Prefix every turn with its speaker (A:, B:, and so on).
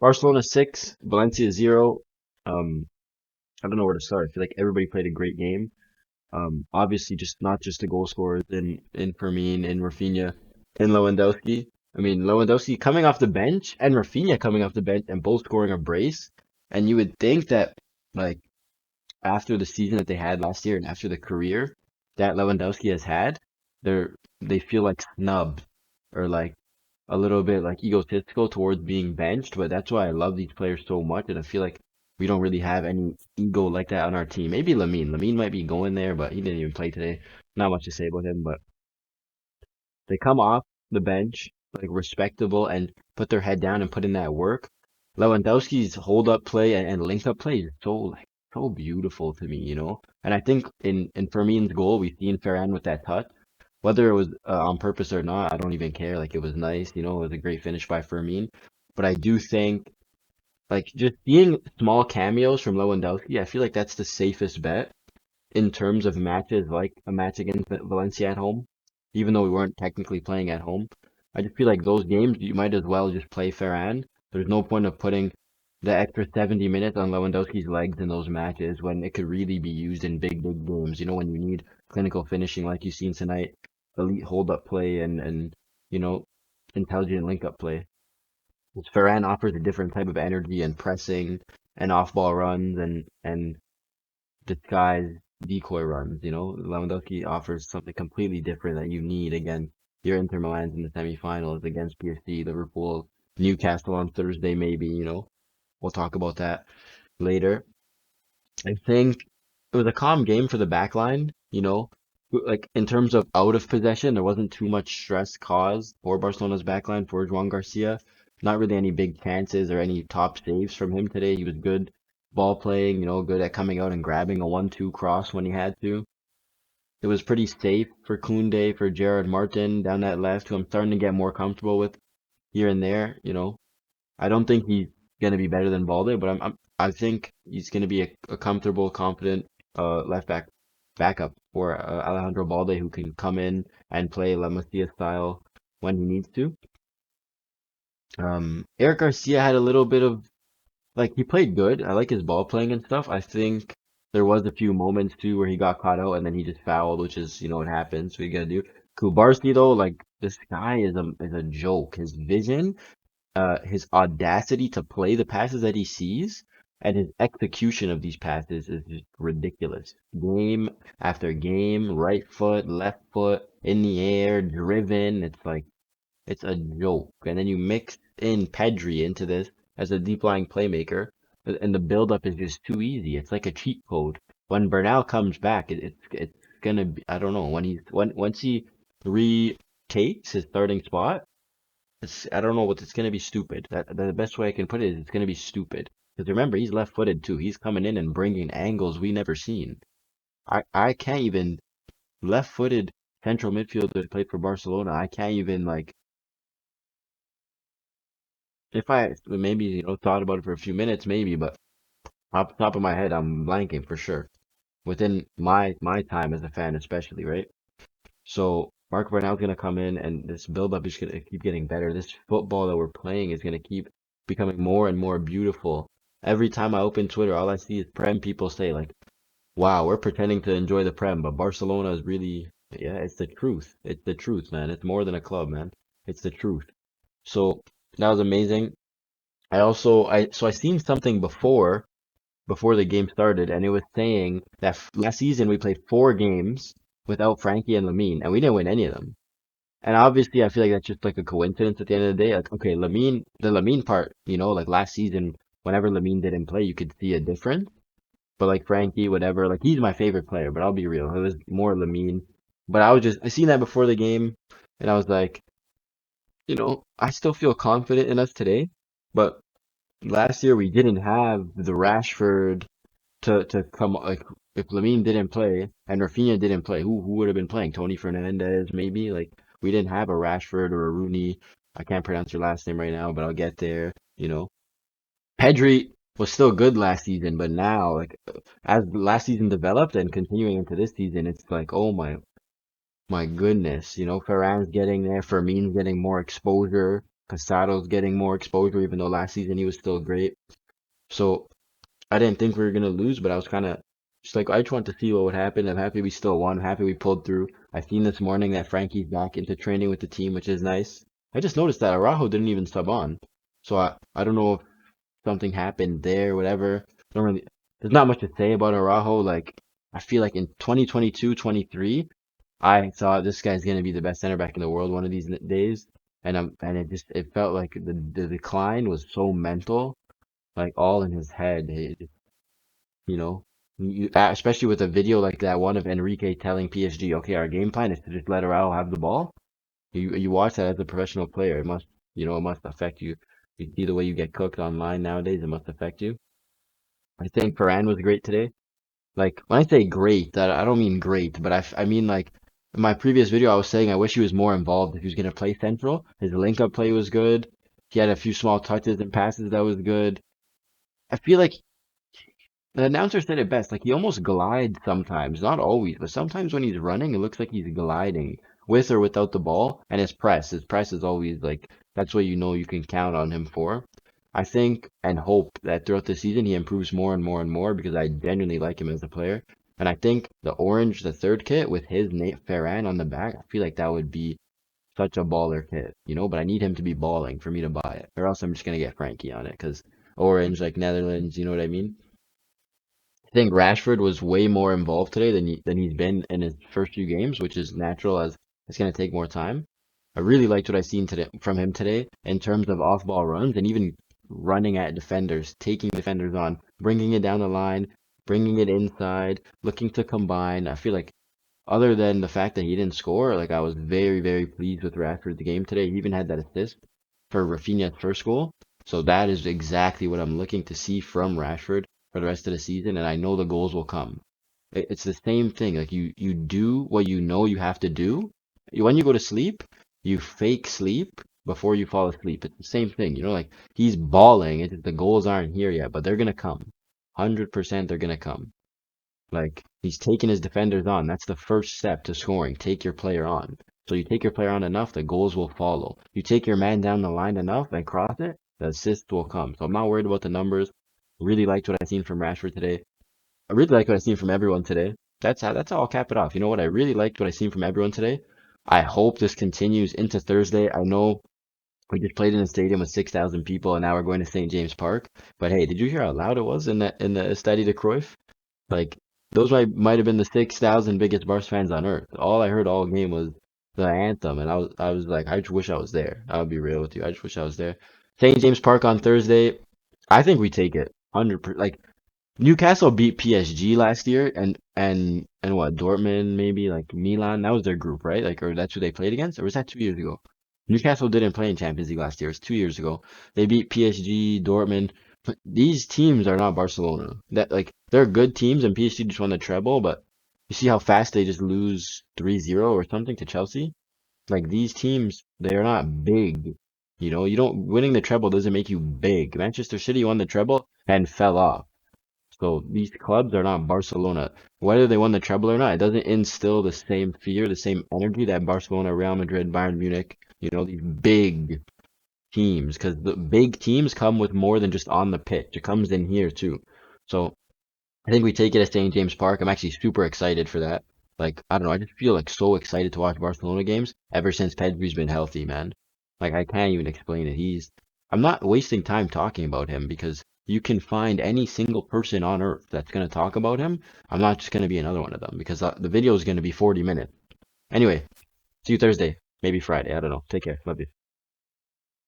A: Barcelona 6, Valencia 0. Um, I don't know where to start. I feel like everybody played a great game. Obviously, just not just the goal scorers in Fermin, in Rafinha, in Lewandowski. I mean, Lewandowski coming off the bench and Rafinha coming off the bench and both scoring a brace. And you would think that, like, after the season that they had last year and after the career that Lewandowski has had, they feel like snubbed or like a little bit like egotistical towards being benched. But that's why I love these players so much, and I feel like we don't really have any ego like that on our team. Maybe Lamine. Lamine might be going there, but he didn't even play today. Not much to say about him, but they come off the bench like respectable and put their head down and put in that work. Lewandowski's hold up play and link up play is so beautiful to me, you know. And I think in Fermin's goal, we seen Ferran with that touch. Whether it was on purpose or not, I don't even care. Like it was nice, you know. It was a great finish by Fermin. But I do think like just seeing small cameos from Lewandowski, I feel like that's the safest bet in terms of matches like a match against Valencia at home, even though we weren't technically playing at home. I just feel like those games you might as well just play Ferran. There's no point of putting the extra 70 minutes on Lewandowski's legs in those matches when it could really be used in big games. You know, when you need clinical finishing like you've seen tonight, elite hold up play and you know, intelligent link up play. Because Ferran offers a different type of energy and pressing and off ball runs and disguised decoy runs. You know, Lewandowski offers something completely different that you need against your Inter Milan's in the semifinals, against PSG, Liverpool, Newcastle on Thursday, maybe. You know, we'll talk about that later. I think it was a calm game for the back line. You know, like in terms of out of possession, there wasn't too much stress caused for Barcelona's back line for Juan Garcia. Not really any big chances or any top saves from him today. He was good ball playing, you know, good at coming out and grabbing a 1-2 cross when he had to. It was pretty safe for Koundé, for Gerard Martin down that left, who I'm starting to get more comfortable with here and there. You know, I don't think he's gonna be better than Balde, but I think he's gonna be a comfortable, confident left backup for Alejandro Balde, who can come in and play La Masia style when he needs to. Eric Garcia had a little bit of like he played good. I like his ball playing and stuff. I think there was a few moments too where he got caught out and then he just fouled, which is, you know, it happens. What you gotta do. Kubarski though, like this guy is a joke. His vision, his audacity to play the passes that he sees, and his execution of these passes is just ridiculous. Game after game, right foot, left foot, in the air, driven. It's like it's a joke. And then you mix in Pedri into this as a deep lying playmaker, and the build-up is just too easy. It's like a cheat code. When Bernal comes back, it's gonna be, I don't know, once he retakes his starting spot, I don't know what it's gonna be stupid. The best way I can put it is it's gonna be stupid. Because remember, he's left-footed too. He's coming in and bringing angles we never seen. I can't even left-footed central midfielder to play for Barcelona. I can't even like if I maybe thought about it for a few minutes, maybe, but off the top of my head, I'm blanking for sure. Within my time as a fan, especially, right? So Mark Burnell's gonna come in, and this build up is gonna keep getting better. This football that we're playing is gonna keep becoming more and more beautiful. Every time I open Twitter, all I see is Prem people say like, "Wow, we're pretending to enjoy the Prem, but Barcelona is really, yeah, it's the truth. It's the truth, man. It's more than a club, man. It's the truth." So that was amazing. I seen something before the game started, and it was saying that last season we played 4 games without Frankie and Lamine, and we didn't win any of them. And obviously, I feel like that's just like a coincidence at the end of the day. Like, okay, the Lamine part, like last season, whenever Lamine didn't play, you could see a difference. But like Frankie, whatever, like he's my favorite player. But I'll be real, it was more Lamine. But I seen that before the game, and I was like, I still feel confident in us today, but last year we didn't have the Rashford to come like if Lamine didn't play and Rafinha didn't play, who would have been playing? Tony Fernandez maybe? Like we didn't have a Rashford or a Rooney. I can't pronounce your last name right now, but I'll get there. Pedri was still good last season, but now like as last season developed and continuing into this season, it's like oh my goodness, Ferran's getting there, Fermin's getting more exposure. Casado's getting more exposure, even though last season he was still great. So I didn't think we were gonna lose, but I was kind of just like I just wanted to see what would happen. I'm happy we still won. I'm happy we pulled through. I seen this morning that Frankie's back into training with the team, which is nice. I just noticed that Araujo didn't even sub on, so I don't know if something happened there, whatever. Don't really. There's not much to say about Araujo. Like I feel like in 2022, 23, I thought this guy's gonna be the best center back in the world one of these days, and it felt like the decline was so mental, like all in his head. You know, especially with a video like that one of Enrique telling PSG, okay, our game plan is to just let Araujo have the ball. You watch that as a professional player, it must, it must affect you. You see the way you get cooked online nowadays, it must affect you. I think Varane was great today. Like when I say great, that I don't mean great, but I mean like in my previous video I was saying I wish he was more involved if he was gonna play central. His link up play was good. He had a few small touches and passes that was good. I feel like the announcer said it best. Like he almost glides sometimes, not always, but sometimes when he's running, it looks like he's gliding with or without the ball. And his press is always like that's what you know you can count on him for. I think and hope that throughout the season he improves more and more and more because I genuinely like him as a player. And I think the third kit with his Nate Ferran on the back, I feel like that would be such a baller kit, But I need him to be balling for me to buy it, or else I'm just gonna get Frankie on it because orange like Netherlands, you know what I mean? I think Rashford was way more involved today than he's been in his first few games, which is natural as it's going to take more time. I really liked what I seen today from him today in terms of off-ball runs and even running at defenders, taking defenders on, bringing it down the line, bringing it inside, looking to combine. I feel like other than the fact that he didn't score, like I was very, very pleased with Rashford's game today. He even had that assist for Rafinha's first goal. So that is exactly what I'm looking to see from Rashford for the rest of the season, and I know the goals will come. It's the same thing. Like you do what you know you have to do. When you go to sleep, you fake sleep before you fall asleep. It's the same thing, like he's balling. The goals aren't here yet, but they're gonna come. 100% they're gonna come. Like he's taking his defenders on. That's the first step to scoring. Take your player on. So you take your player on enough, the goals will follow. You take your man down the line enough and cross it, the assists will come. So I'm not worried about the numbers. Really liked what I seen from Rashford today. I really like what I seen from everyone today. That's how I'll cap it off. You know what? I really liked what I seen from everyone today. I hope this continues into Thursday. I know we just played in a stadium with 6,000 people, and now we're going to St. James Park. But hey, did you hear how loud it was in the Stade de Cruyff? Like those might have been the 6,000 biggest Barca fans on earth. All I heard all game was the anthem, and I was like, I just wish I was there. I'll be real with you. I just wish I was there. St. James Park on Thursday. I think we take it. 100%. Like Newcastle beat PSG last year, and what Dortmund maybe like Milan. That was their group, right? Like, or that's who they played against, or was that 2 years ago? Newcastle didn't play in Champions League last year. It was 2 years ago. They beat PSG, Dortmund. But these teams are not Barcelona. That like they're good teams, and PSG just won the treble. But you see how fast they just lose 3-0 or something to Chelsea. Like these teams, they are not big. You don't winning the treble doesn't make you big. Manchester City won the treble and fell off. So these clubs are not Barcelona. Whether they won the treble or not, it doesn't instill the same fear, the same energy that Barcelona, Real Madrid, Bayern Munich, these big teams. Because the big teams come with more than just on the pitch. It comes in here too. So I think we take it at St. James Park. I'm actually super excited for that. Like, I don't know, I just feel like so excited to watch Barcelona games ever since Pedri's been healthy, man. Like, I can't even explain it. I'm not wasting time talking about him because you can find any single person on earth that's going to talk about him. I'm not just going to be another one of them because the video is going to be 40 minutes. Anyway, see you Thursday, maybe Friday. I don't know. Take care. Love you.